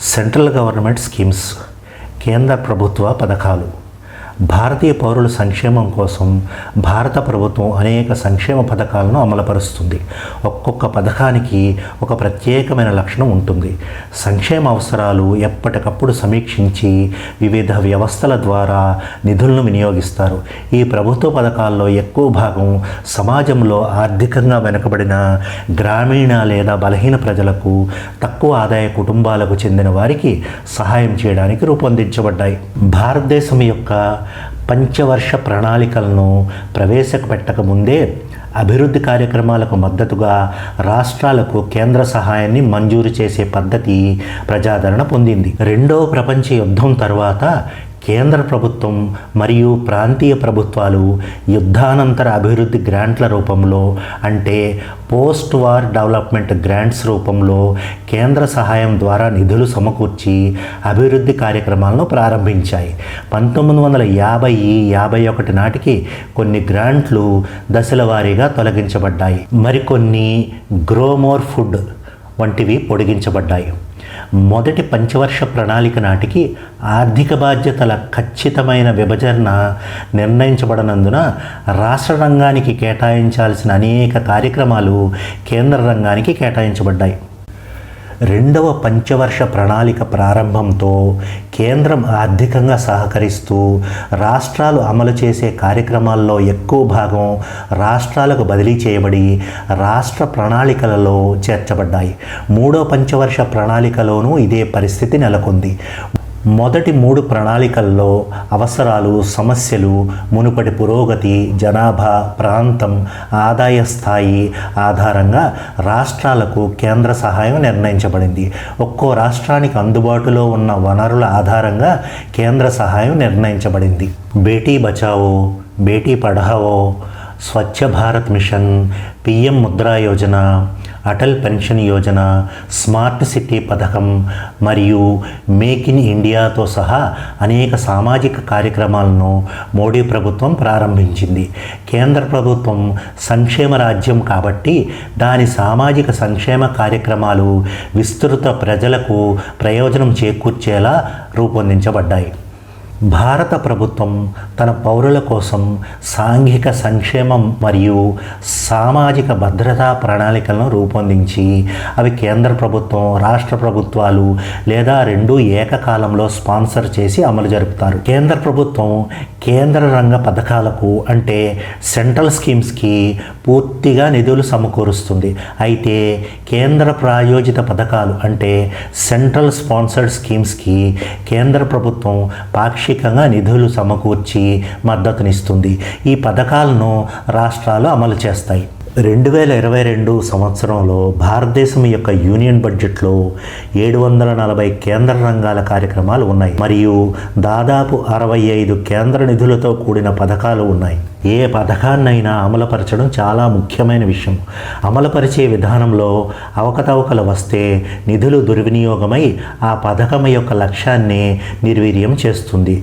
Central government schemes, కేంద్ర ప్రభుత్వ పథకాలు. భారతీయ పౌరుల సంక్షేమం కోసం భారత ప్రభుత్వం అనేక సంక్షేమ పథకాలను అమలుపరుస్తుంది. ఒక్కొక్క పథకానికి ఒక ప్రత్యేకమైన లక్షణం ఉంటుంది. సంక్షేమ అవసరాలు ఎప్పటికప్పుడు సమీక్షించి వివిధ వ్యవస్థల ద్వారా నిధులను వినియోగిస్తారు. ఈ ప్రభుత్వ పథకాల్లో ఎక్కువ భాగం సమాజంలో ఆర్థికంగా వెనుకబడిన గ్రామీణ లేదా బలహీన ప్రజలకు, తక్కువ ఆదాయ కుటుంబాలకు చెందిన వారికి సహాయం చేయడానికి రూపొందించబడ్డాయి. భారతదేశం యొక్క పంచవర్ష ప్రణాళికలను ప్రవేశపెట్టక ముందే అభివృద్ధి కార్యక్రమాలకు మద్దతుగా రాష్ట్రాలకు కేంద్ర సహాయాన్ని మంజూరు చేసే పద్ధతి ప్రజాదరణ పొందింది. రెండవ ప్రపంచ యుద్ధం తర్వాత కేంద్ర ప్రభుత్వం మరియు ప్రాంతీయ ప్రభుత్వాలు యుద్ధానంతర అభివృద్ధి గ్రాంట్ల రూపంలో, అంటే పోస్ట్ వార్ డెవలప్మెంట్ గ్రాంట్స్ రూపంలో కేంద్ర సహాయం ద్వారా నిధులు సమకూర్చి అభివృద్ధి కార్యక్రమాలను ప్రారంభించాయి. 1950-51 నాటికి కొన్ని గ్రాంట్లు దశల వారీగా తొలగించబడ్డాయి. మరికొన్ని గ్రో మోర్ ఫుడ్ వంటివి పొడిగించబడ్డాయి. మొదటి పంచవర్ష ప్రణాళిక నాటికి ఆర్థిక బాధ్యతల ఖచ్చితమైన విభజన నిర్ణయించబడనందున రాష్ట్ర రంగానికి కేటాయించాల్సిన అనేక కార్యక్రమాలు కేంద్ర రంగానికి కేటాయించబడ్డాయి. రెండవ పంచవర్ష ప్రణాళిక ప్రారంభంతో కేంద్రం ఆర్థికంగా సహకరిస్తూ రాష్ట్రాలు అమలు చేసే కార్యక్రమాల్లో ఎక్కువ భాగం రాష్ట్రాలకు బదిలీ చేయబడి రాష్ట్ర ప్రణాళికలలో చేర్చబడ్డాయి. మూడో పంచవర్ష ప్రణాళికలోనూ ఇదే పరిస్థితి నెలకొంది. మొదటి 3 ప్రణాళికల్లో అవసరాలు, సమస్యలు, మునుపటి పురోగతి, జనాభా, ప్రాంతం, ఆదాయ స్థాయి ఆధారంగా రాష్ట్రాలకు కేంద్ర సహాయం నిర్ణయించబడింది. ఒక్కో రాష్ట్రానికి అందుబాటులో ఉన్న వనరుల ఆధారంగా కేంద్ర సహాయం నిర్ణయించబడింది. Beti Bachao, Beti Padhao, Swachh Bharat mission, PM Mudra Yojana, Atal pension Yojana, smart city పథకం మరియు మేక్ ఇన్ ఇండియాతో సహా అనేక సామాజిక కార్యక్రమాలను మోడీ ప్రభుత్వం ప్రారంభించింది. కేంద్ర ప్రభుత్వం సంక్షేమ రాజ్యం కాబట్టి దాని సామాజిక సంక్షేమ కార్యక్రమాలు విస్తృత ప్రజలకు ప్రయోజనం చేకూర్చేలా రూపొందించబడ్డాయి. భారత ప్రభుత్వం తన పౌరుల కోసం సాంఘిక సంక్షేమం మరియు సామాజిక భద్రతా ప్రణాళికలను రూపొందించి అవి కేంద్ర ప్రభుత్వం, రాష్ట్ర ప్రభుత్వాలు లేదా రెండూ ఏకకాలంలో స్పాన్సర్ చేసి అమలు జరుపుతారు. కేంద్ర ప్రభుత్వం కేంద్ర రంగ పథకాలకు, అంటే సెంట్రల్ స్కీమ్స్కి పూర్తిగా నిధులు సమకూరుస్తుంది. అయితే కేంద్ర ప్రాయోజిత పథకాలు, అంటే సెంట్రల్ స్పాన్సర్డ్ స్కీమ్స్కి కేంద్ర ప్రభుత్వం పాక్షికంగా నిధులు సమకూర్చి మద్దతునిస్తుంది. ఈ పథకాలను రాష్ట్రాలు అమలు చేస్తాయి. 2022 సంవత్సరంలో భారతదేశం యొక్క యూనియన్ బడ్జెట్లో 740 కేంద్ర రంగాల కార్యక్రమాలు ఉన్నాయి మరియు దాదాపు 65 కేంద్ర నిధులతో కూడిన పథకాలు ఉన్నాయి. ఏ పథకాన్నైనా అమలుపరచడం చాలా ముఖ్యమైన విషయం. అమలుపరిచే విధానంలో అవకతవకలు వస్తే నిధులు దుర్వినియోగమై ఆ పథకం యొక్క లక్ష్యాన్ని నిర్వీర్యం చేస్తుంది.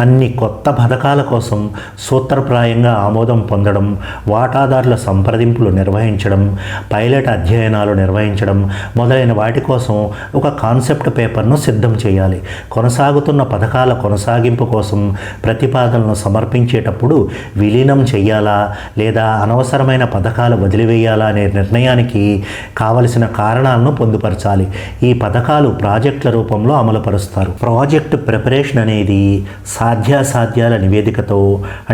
అన్ని కొత్త పథకాల కోసం సూత్రప్రాయంగా ఆమోదం పొందడం, వాటాదారుల సంప్రదింపులు నిర్వహించడం, పైలట్ అధ్యయనాలు నిర్వహించడం మొదలైన వాటి కోసం ఒక కాన్సెప్ట్ పేపర్ను సిద్ధం చేయాలి. కొనసాగుతున్న పథకాల కొనసాగింపు కోసం ప్రతిపాదనలు సమర్పించేటప్పుడు విలీనం చేయాలా లేదా అనవసరమైన పథకాలు వదిలివేయాలా అనే నిర్ణయానికి కావలసిన కారణాలను పొందుపరచాలి. ఈ పథకాలు ప్రాజెక్టుల రూపంలో అమలుపరుస్తారు. ప్రాజెక్ట్ ప్రిపరేషన్ అనేది సాధ్యాసాధ్యాల నివేదికతో,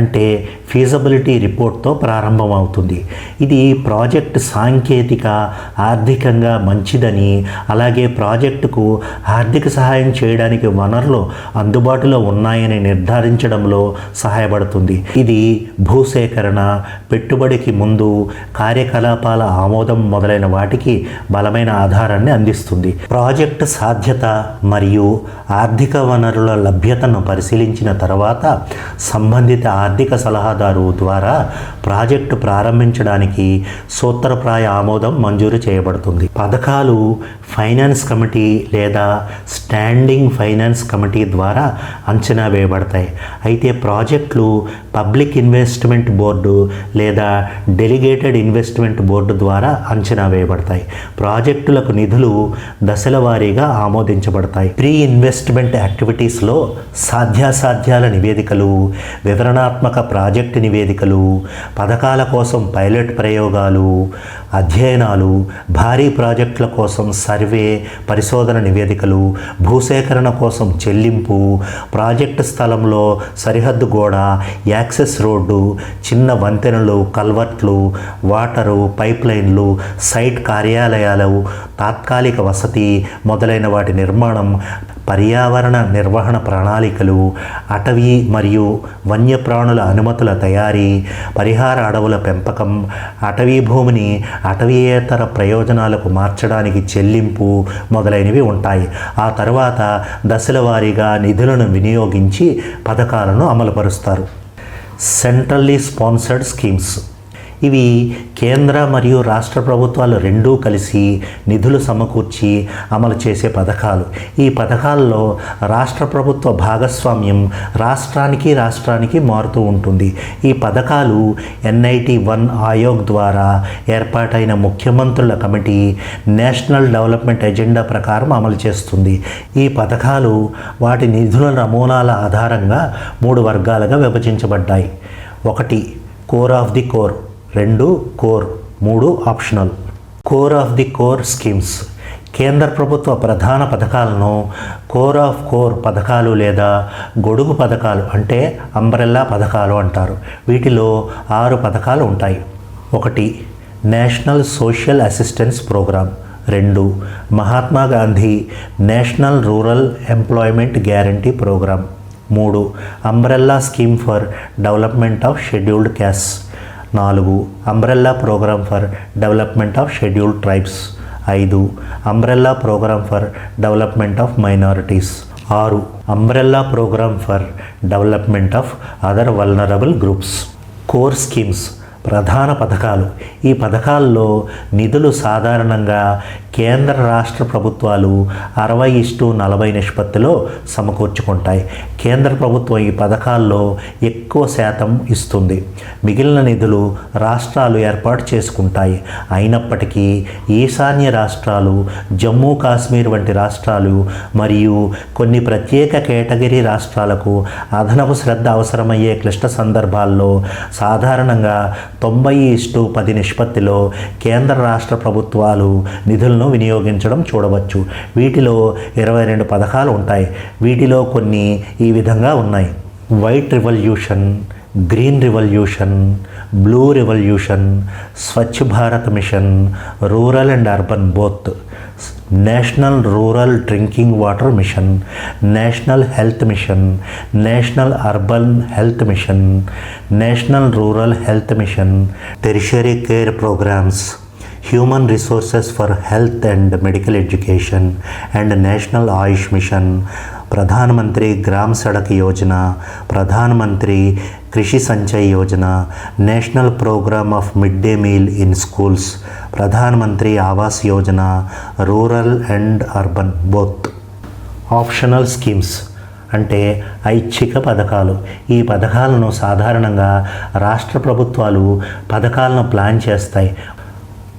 అంటే ఫీజబిలిటీ రిపోర్ట్తో ప్రారంభమవుతుంది. ఇది ప్రాజెక్ట్ సాంకేతిక, ఆర్థికంగా మంచిదని, అలాగే ప్రాజెక్టుకు ఆర్థిక సహాయం చేయడానికి వనరులు అందుబాటులో ఉన్నాయని నిర్ధారించడంలో సహాయపడుతుంది. ఇది భూసేకరణ, పెట్టుబడికి ముందు కార్యకలాపాల ఆమోదం మొదలైన వాటికి బలమైన ఆధారాన్ని అందిస్తుంది. ప్రాజెక్టు సాధ్యత మరియు ఆర్థిక వనరుల లభ్యతను పరిశీలించిన తర్వాత సంబంధిత ఆర్థిక సలహాదారు ద్వారా ప్రాజెక్టు ప్రారంభించడానికి సూత్రప్రాయ ఆమోదం మంజూరు చేయబడుతుంది. పథకాలు ఫైనాన్స్ కమిటీ లేదా స్టాండింగ్ ఫైనాన్స్ కమిటీ ద్వారా అంచనా వేయబడతాయి. అయితే ప్రాజెక్టులు పబ్లిక్ ఇన్వెస్ట్మెంట్ బోర్డు లేదా డెలిగేటెడ్ ఇన్వెస్ట్మెంట్ బోర్డు ద్వారా అంచనా వేయబడతాయి. ప్రాజెక్టులకు నిధులు దశల వారీగా ఆమోదించబడతాయి. ప్రీ ఇన్వెస్ట్మెంట్ యాక్టివిటీస్లో సాధ్యాసాధ్యాల నివేదికలు, వివరణాత్మక ప్రాజెక్టు నివేదికలు, పథకాల కోసం పైలట్ ప్రయోగాలు, అధ్యయనాలు, భారీ ప్రాజెక్టుల కోసం సర్వే పరిశోధన నివేదికలు, భూసేకరణ కోసం చెల్లింపు, ప్రాజెక్టు స్థలంలో సరిహద్దు గోడ, యాక్సెస్ రోడ్డు, చిన్న వంతెనలు, కల్వర్ట్లు, వాటరు, పైప్ లైన్లు, సైట్ కార్యాలయాలు, తాత్కాలిక వసతి మొదలైన వాటి నిర్మాణం, పర్యావరణ నిర్వహణ ప్రణాళికలు, అటవీ మరియు వన్యప్రాణుల అనుమతుల తయారీ, పరిహార అడవుల పెంపకం, అటవీ భూమిని అటవీయేతర ప్రయోజనాలకు మార్చడానికి చెల్లింపు మొదలైనవి ఉంటాయి. ఆ తర్వాత దశల వారీగా నిధులను వినియోగించి పథకాలను అమలుపరుస్తారు. సెంట్రల్లీ స్పాన్సర్డ్ స్కీమ్స్ ఇవి కేంద్ర మరియు రాష్ట్ర ప్రభుత్వాలు రెండూ కలిసి నిధులు సమకూర్చి అమలు చేసే పథకాలు. ఈ పథకాల్లో రాష్ట్ర ప్రభుత్వ భాగస్వామ్యం రాష్ట్రానికి మారుతూ ఉంటుంది. ఈ పథకాలు NIT 1 ఆయోగ్ ద్వారా ఏర్పాటైన ముఖ్యమంత్రుల కమిటీ నేషనల్ డెవలప్మెంట్ ఎజెండా ప్రకారం అమలు చేస్తుంది. ఈ పథకాలు వాటి నిధుల నమూనాల ఆధారంగా 3 వర్గాలుగా విభజించబడ్డాయి. 1 core of the core, 2 core, 3 optional. Core of the core schemes కేంద్ర ప్రభుత్వ ప్రధాన పథకాలను కోర్ ఆఫ్ కోర్ పథకాలు లేదా గొడుగు పథకాలు అంటే అంబ్రెల్లా పథకాలు అంటారు. వీటిలో 6 పథకాలు ఉంటాయి. 1 national social assistance programme, 2 Mahatma Gandhi national rural employment guarantee programme, 3 umbrella scheme for development of scheduled caste, 4 umbrella programme for development of scheduled tribes, 5 umbrella programme for development of minorities, 6 umbrella programme for development of other vulnerable groups. Core schemes ప్రధాన పథకాలు. ఈ పథకాల్లో నిధులు సాధారణంగా కేంద్ర రాష్ట్ర ప్రభుత్వాలు 60:40 నిష్పత్తిలో సమకూర్చుకుంటాయి. కేంద్ర ప్రభుత్వం ఈ పథకాల్లో ఎక్కువ శాతం ఇస్తుంది. మిగిలిన నిధులు రాష్ట్రాలు ఏర్పాటు చేసుకుంటాయి. అయినప్పటికీ ఈశాన్య రాష్ట్రాలు, జమ్మూ కాశ్మీర్ వంటి రాష్ట్రాలు మరియు కొన్ని ప్రత్యేక కేటగిరీ రాష్ట్రాలకు అదనపు శ్రద్ధ అవసరమయ్యే క్లిష్ట సందర్భాల్లో సాధారణంగా 90:10 నిష్పత్తిలో కేంద్ర రాష్ట్ర ప్రభుత్వాలు నిధులను వినియోగించడం చూడవచ్చు. వీటిలో 22 పథకాలు ఉంటాయి. వీటిలో కొన్ని ఈ విధంగా ఉన్నాయి: white revolution, green revolution, blue revolution, Swachh Bharat mission, rural and urban both, national rural drinking water mission, national health mission, national urban health mission, national rural health mission, tertiary care programmes, human resources for health and medical education and national Ayush mission, Pradhan Mantri Gram Sadak Yojana, Pradhan Mantri Krishi Sinchai Yojana, national programme of mid day meal in schools, Pradhan Mantri Awas Yojana, rural and urban both. Optional schemes అంటే ఐచ్ఛిక పథకాలు. ఈ పథకాలను సాధారణంగా రాష్ట్ర ప్రభుత్వాలు పథకాలను plan చేస్తాయి.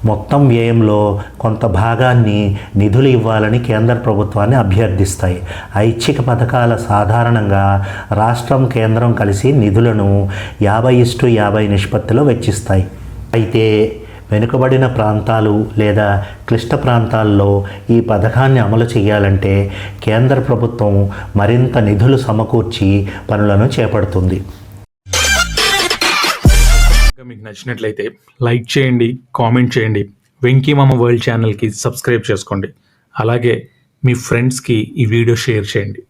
మొత్తం వ్యయంలో కొంత భాగాన్ని నిధులు ఇవ్వాలని కేంద్ర ప్రభుత్వాన్ని అభ్యర్థిస్తాయి. ఐచ్ఛిక పథకాల సాధారణంగా రాష్ట్రం, కేంద్రం కలిసి నిధులను 50:50 నిష్పత్తిలో వెచ్చిస్తాయి. అయితే వెనుకబడిన ప్రాంతాలు లేదా క్లిష్ట ప్రాంతాల్లో ఈ పథకాన్ని అమలు చేయాలంటే కేంద్ర ప్రభుత్వం మరింత నిధులు సమకూర్చి పనులను చేపడుతుంది. మీకు నచ్చినట్లయితే లైక్ చేయండి, కామెంట్ చేయండి, వెంకీ మామ వరల్డ్ ఛానల్కి సబ్స్క్రైబ్ చేసుకోండి. అలాగే మీ ఫ్రెండ్స్కి ఈ వీడియో షేర్ చేయండి.